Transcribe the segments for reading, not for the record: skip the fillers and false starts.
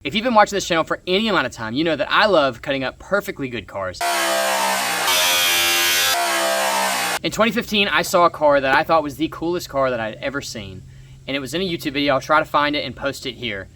If you've been watching this channel for any amount of time, you know that I love cutting up perfectly good cars. In 2015, I saw a car that I thought was the coolest car that I'd ever seen. And it was in a YouTube video. I'll try to find it and post it here.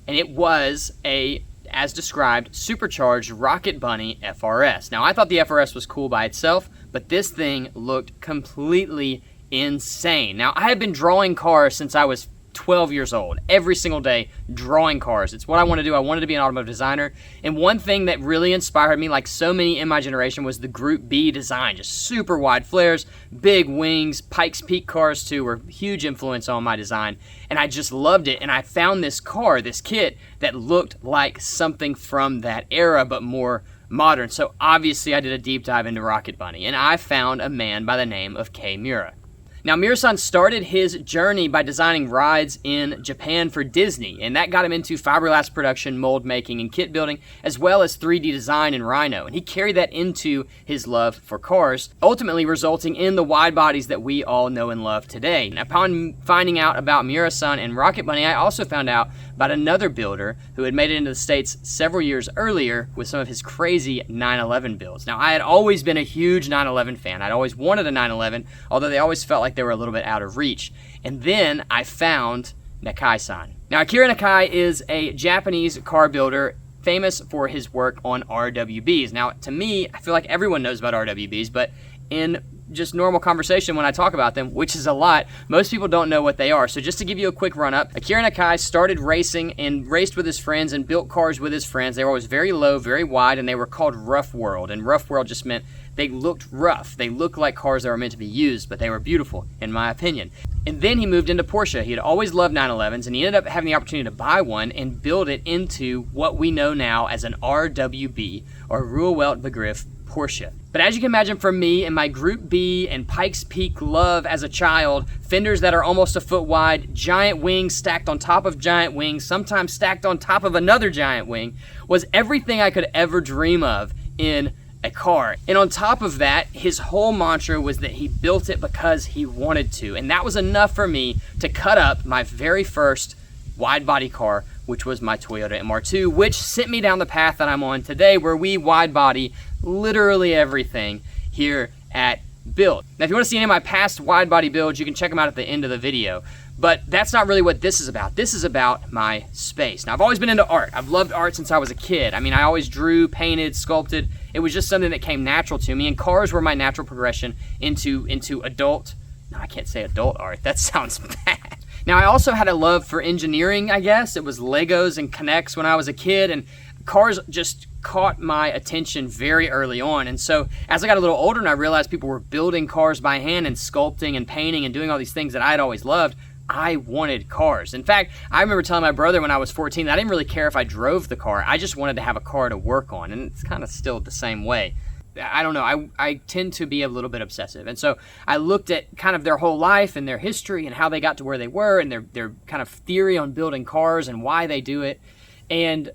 And it was a, as described, supercharged Rocket Bunny FRS. Now, I thought the FRS was cool by itself, but this thing looked completely insane. Now, I have been drawing cars since I was 12 years old, every single day drawing cars. It's what I want to do. I wanted to be an automotive designer. And one thing that really inspired me, like so many in my generation, was the Group B design. Just super wide flares, big wings. Pikes Peak cars too were a huge influence on my design. And I just loved it. And I found this car, this kit, that looked like something from that era, but more modern. So obviously I did a deep dive into Rocket Bunny, and I found a man by the name of Kei Miura. Now, Miura-san started his journey by designing rides in Japan for Disney, and that got him into fiberglass production, mold making, and kit building, as well as 3D design and Rhino. And he carried that into his love for cars, ultimately resulting in the wide bodies that we all know and love today. Now, upon finding out about Miura-san and Rocket Bunny, I also found out about another builder who had made it into the States several years earlier with some of his crazy 911 builds. Now, I had always been a huge 911 fan. I'd always wanted a 911, although they always felt like they were a little bit out of reach. And then I found Nakai-san. Now, Akira Nakai is a Japanese car builder famous for his work on RWBs. Now, to me, I feel like everyone knows about RWBs, but in just normal conversation when I talk about them, which is a lot, most people don't know what they are. So just to give you a quick run up, Akira Nakai started racing and raced with his friends and built cars with his friends. They were always very low, very wide, and they were called Rough World. And Rough World just meant they looked rough. They looked like cars that were meant to be used, but they were beautiful, in my opinion. And then he moved into Porsche. He had always loved 911s, and he ended up having the opportunity to buy one and build it into what we know now as an RWB, or Ruhewelt-Begriff Porsche. But as you can imagine, for me and my Group B and Pikes Peak love as a child, fenders that are almost a foot wide, giant wings stacked on top of giant wings, sometimes stacked on top of another giant wing, was everything I could ever dream of in a car. And on top of that, his whole mantra was that he built it because he wanted to. And that was enough for me to cut up my very first wide body car, which was my Toyota MR2, which sent me down the path that I'm on today, where we wide body literally everything here at Build. Now, if you want to see any of my past wide body builds, you can check them out at the end of the video. But that's not really what this is about. This is about my space. Now, I've always been into art. I've loved art since I was a kid. I mean, I always drew, painted, sculpted. It was just something that came natural to me, and cars were my natural progression into adult, no, I can't say adult art. That sounds bad. Now, I also had a love for engineering, I guess. It was Legos and Connects when I was a kid, and cars just caught my attention very early on. And so as I got a little older and I realized people were building cars by hand and sculpting and painting and doing all these things that I had always loved, I wanted cars. In fact, I remember telling my brother when I was 14 that I didn't really care if I drove the car. I just wanted to have a car to work on, and it's kind of still the same way. I don't know, I tend to be a little bit obsessive. And so I looked at kind of their whole life and their history and how they got to where they were and their kind of theory on building cars and why they do it. And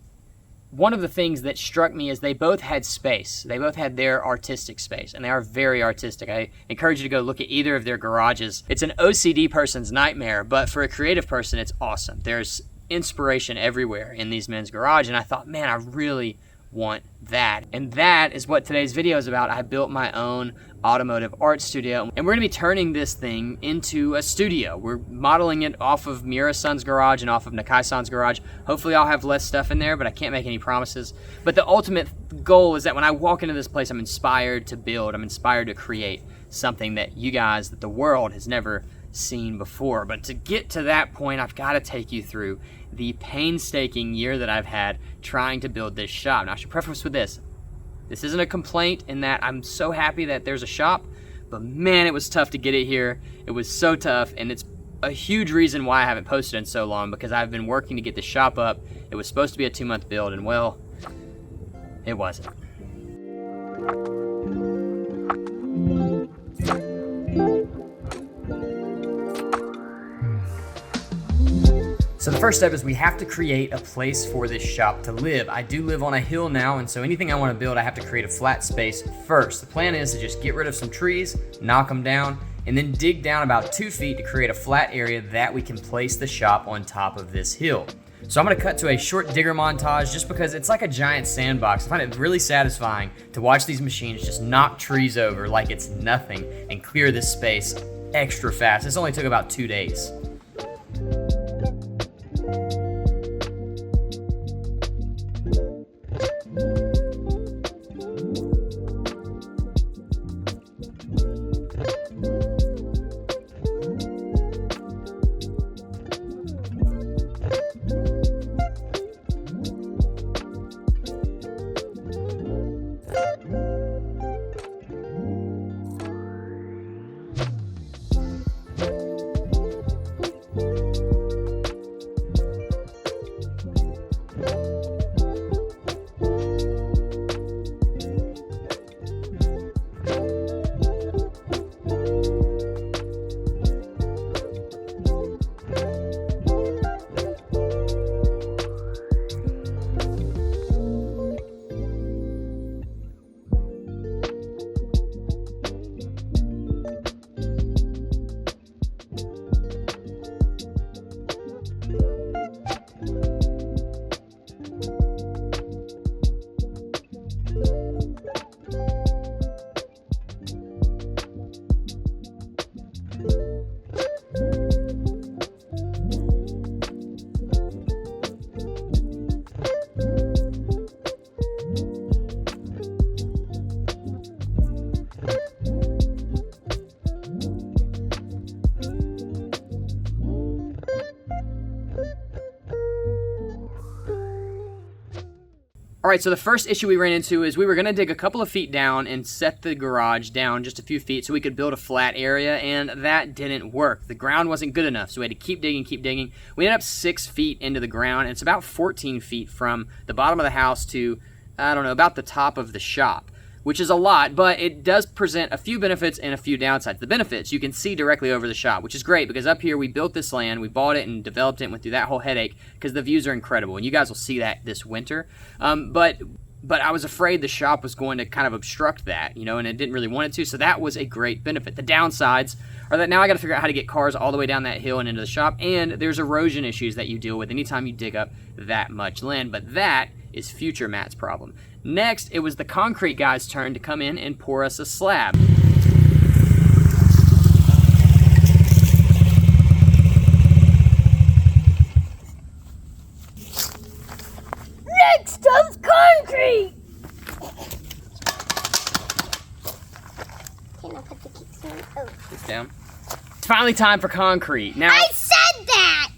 one of the things that struck me is they both had space. They both had their artistic space, and they are very artistic. I encourage you to go look at either of their garages. It's an OCD person's nightmare, but for a creative person, it's awesome. There's inspiration everywhere in these men's garage, and I thought, man, I really want that. And that is what today's video is about. I built my own automotive art studio, and we're gonna be turning this thing into a studio. We're modeling it off of Miura-san's garage and off of Nakai-san's garage. Hopefully I'll have less stuff in there, but I can't make any promises. But the ultimate goal is that when I walk into this place, I'm inspired to build. I'm inspired to create something that you guys, that the world has never seen before. But to get to that point, I've got to take you through the painstaking year that I've had trying to build this shop. Now, I should preface with this. This isn't a complaint in that I'm so happy that there's a shop, but man, it was tough to get it here. It was so tough, and it's a huge reason why I haven't posted in so long, because I've been working to get the shop up. It was supposed to be a 2-month build, and well, it wasn't. So the first step is we have to create a place for this shop to live. I do live on a hill now, and so anything I want to build, I have to create a flat space first. The plan is to just get rid of some trees, knock them down, and then dig down about 2 feet to create a flat area that we can place the shop on top of this hill. So I'm gonna cut to a short digger montage just because it's like a giant sandbox. I find it really satisfying to watch these machines just knock trees over like it's nothing and clear this space extra fast. This only took about 2 days. All right, so the first issue we ran into is we were going to dig a couple of feet down and set the garage down just a few feet so we could build a flat area, and that didn't work. The ground wasn't good enough, so we had to keep digging, keep digging. We ended up 6 feet into the ground, and it's about 14 feet from the bottom of the house to, I don't know, about the top of the shop, which is a lot, but it does present a few benefits and a few downsides. The benefits, you can see directly over the shop, which is great because up here we built this land, we bought it and developed it and went through that whole headache because the views are incredible, and you guys will see that this winter. But I was afraid the shop was going to kind of obstruct that, and it didn't really want it to, so that was a great benefit. The downsides are that now I got to figure out how to get cars all the way down that hill and into the shop, and there's erosion issues that you deal with anytime you dig up that much land, but that is future Matt's problem. Next, it was the concrete guy's turn to come in and pour us a slab. Next up, concrete! Can I put the keys in? Oh. It's down. It's finally time for concrete. Now, I said that!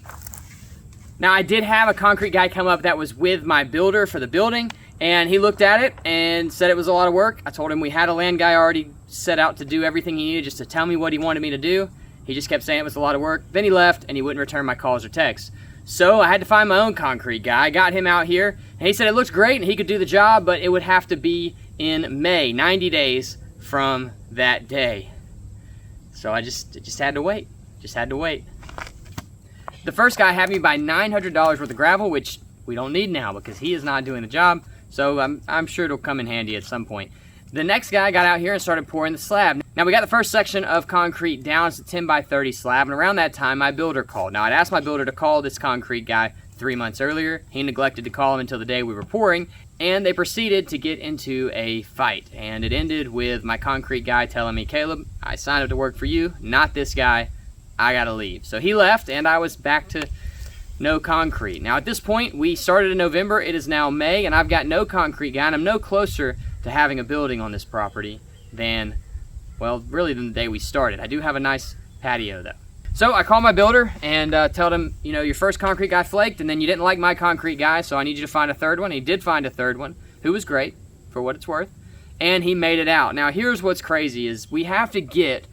Now, I did have a concrete guy come up that was with my builder for the building, and he looked at it and said it was a lot of work. I told him we had a land guy already set out to do everything he needed just to tell me what he wanted me to do. He just kept saying it was a lot of work. Then he left, and he wouldn't return my calls or texts. So I had to find my own concrete guy. I got him out here, and he said it looks great and he could do the job, but it would have to be in May, 90 days from that day. So it just had to wait. Just had to wait. The first guy had me buy $900 worth of gravel, which we don't need now because he is not doing the job. So I'm sure it'll come in handy at some point. The next guy got out here and started pouring the slab. Now we got the first section of concrete down. It's a 10 by 30 slab, and around that time my builder called. Now I'd asked my builder to call this concrete guy 3 months earlier. He neglected to call him until the day we were pouring, and they proceeded to get into a fight. And it ended with my concrete guy telling me, "Caleb, I signed up to work for you, not this guy. I gotta leave." So he left, and I was back to no concrete. Now at this point, we started in November, it is now May, and I've got no concrete guy, and I'm no closer to having a building on this property than, well, really than the day we started. I do have a nice patio though. So I called my builder and told him, your first concrete guy flaked, and then you didn't like my concrete guy, so I need you to find a third one. He did find a third one, who was great, for what it's worth, and he made it out. Now here's what's crazy is we have to get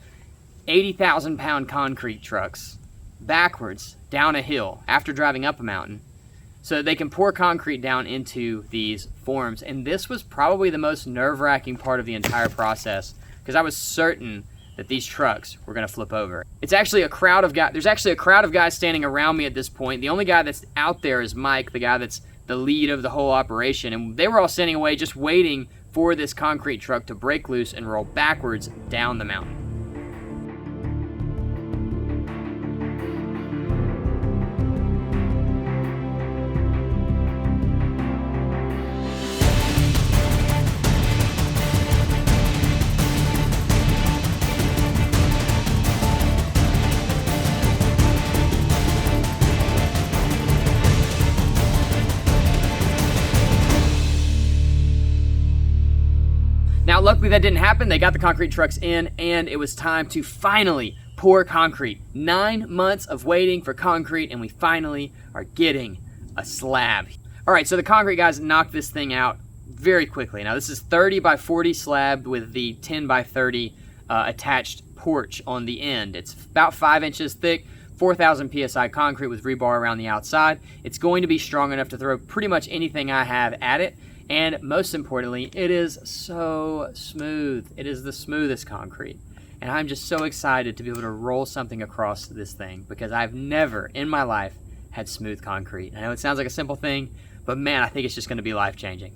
80,000 pound concrete trucks backwards down a hill after driving up a mountain so that they can pour concrete down into these forms. And this was probably the most nerve-wracking part of the entire process because I was certain that these trucks were going to flip over. It's actually a crowd of guys. There's actually a crowd of guys standing around me at this point. The only guy that's out there is Mike, the guy that's the lead of the whole operation, and they were all standing away just waiting for this concrete truck to break loose and roll backwards down the mountain. luckily that didn't happen. They got the concrete trucks in, and it was time to finally pour concrete. 9 months of waiting for concrete, and we finally are getting a slab. All right, so the concrete guys knocked this thing out very quickly. Now this is 30 by 40 slab with the 10 by 30 attached porch on the end. It's about 5 inches thick, 4,000 PSI concrete with rebar around the outside. It's going to be strong enough to throw pretty much anything I have at it. And most importantly, it is so smooth. It is the smoothest concrete. And I'm just so excited to be able to roll something across this thing because I've never in my life had smooth concrete. I know it sounds like a simple thing, but man, I think it's just gonna be life-changing.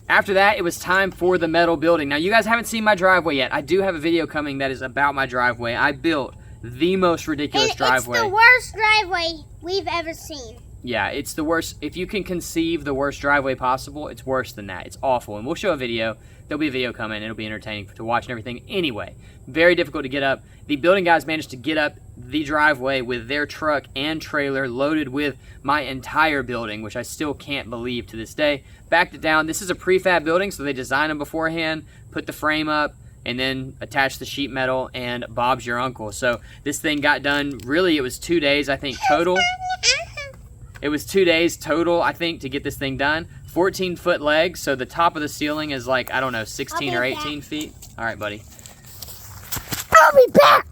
After that, it was time for the metal building. Now, you guys haven't seen my driveway yet. I do have a video coming that is about my driveway. I built the most ridiculous driveway. It's the worst driveway we've ever seen. Yeah, it's the worst. If you can conceive the worst driveway possible, it's worse than that. It's awful, and we'll show a video. There'll be a video coming. It'll be entertaining to watch and everything. Anyway, very difficult to get up. The building guys managed to get up the driveway with their truck and trailer loaded with my entire building, which I still can't believe to this day. Backed it down. This is a prefab building, so they designed them beforehand, put the frame up, and then attach the sheet metal, and Bob's your uncle. So this thing got done, really, it was 2 days, I think, total. It was 2 days total, I think, to get this thing done. 14-foot legs, so the top of the ceiling is like, I don't know, 16 or 18 feet. All right, buddy. I'll be back.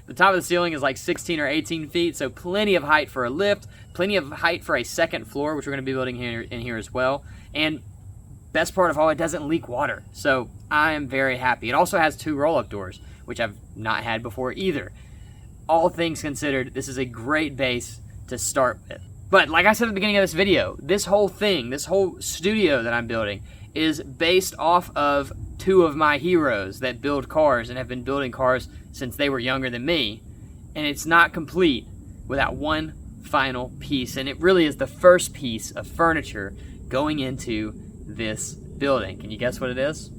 The top of the ceiling is like 16 or 18 feet, so plenty of height for a lift, plenty of height for a second floor, which we're going to be building here in here as well. And best part of all, it doesn't leak water, so I am very happy. It also has 2 roll-up doors, which I've not had before either. All things considered, this is a great base to start with. But like I said at the beginning of this video, this whole thing, this whole studio that I'm building is based off of 2 of my heroes that build cars and have been building cars since they were younger than me. And it's not complete without one final piece. And it really is the first piece of furniture going into this building. Can you guess what it is?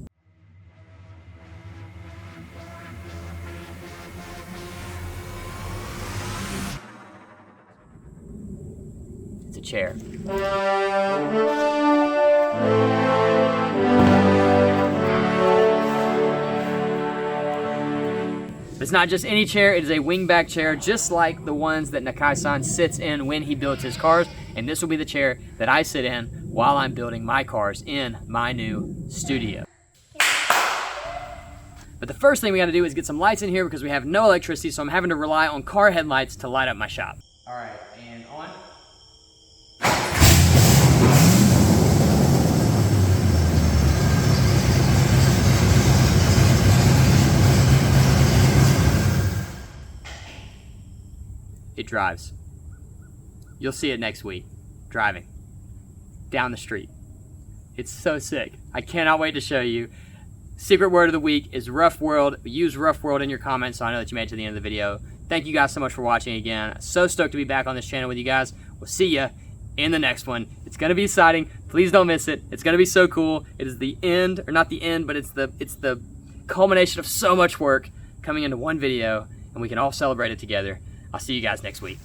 It's a chair. It's not just any chair, it is a wingback chair, just like the ones that Nakai-san sits in when he builds his cars, and this will be the chair that I sit in while I'm building my cars in my new studio. But the first thing we gotta do is get some lights in here because we have no electricity, so I'm having to rely on car headlights to light up my shop. All right, and on. It drives. You'll see it next week, driving down the street. It's so sick. I cannot wait to show you. Secret word of the week is Rough World. Use Rough World in your comments so I know that you made it to the end of the video. Thank you guys so much for watching again. So stoked to be back on this channel with you guys. We'll see ya in the next one. It's gonna be exciting. Please don't miss it. It's gonna be so cool. It is the end, or not the end, but it's the culmination of so much work coming into one video, and we can all celebrate it together. I'll see you guys next week.